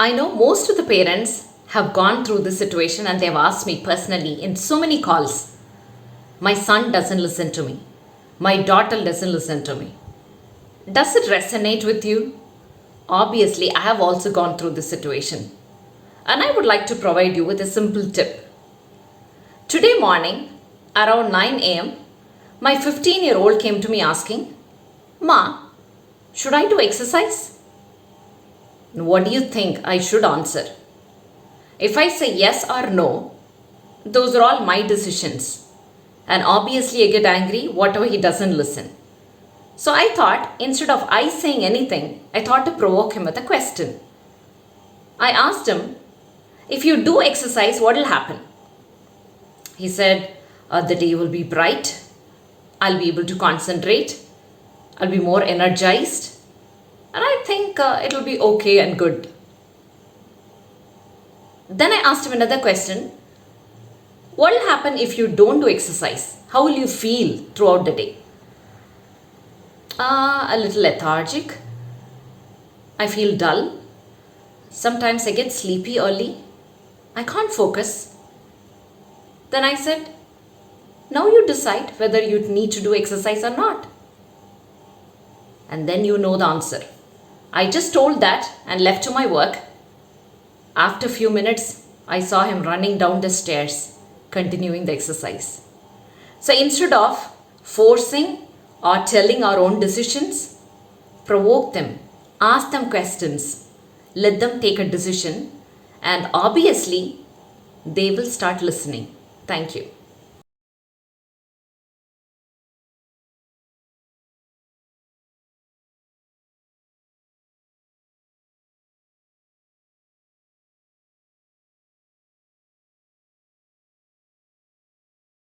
I know most of the parents have gone through this situation and they've asked me personally in so many calls. My son doesn't listen to me. My daughter doesn't listen to me. Does it resonate with you? Obviously, I have also gone through this situation. And I would like to provide you with a simple tip. Today morning, around 9 a.m., my 15-year-old came to me asking, Ma, should I do exercise? What do you think I should answer? If I say yes or no, those are all my decisions. And obviously I get angry whatever he doesn't listen. So I thought, instead of I saying anything, I thought to provoke him with a question. I asked him, if you do exercise, what will happen? He said, the day will be bright. I'll be able to concentrate. I'll be more energized. And I think it'll be okay and good. Then I asked him another question. What will happen if you don't do exercise? How will you feel throughout the day? A little lethargic. I feel dull. Sometimes I get sleepy early. I can't focus. Then I said, now you decide whether you need to do exercise or not. And then you know the answer. I just told that and left to my work. After a few minutes, I saw him running down the stairs, continuing the exercise. So instead of forcing or telling our own decisions, provoke them, ask them questions, let them take a decision, and obviously they will start listening. Thank you.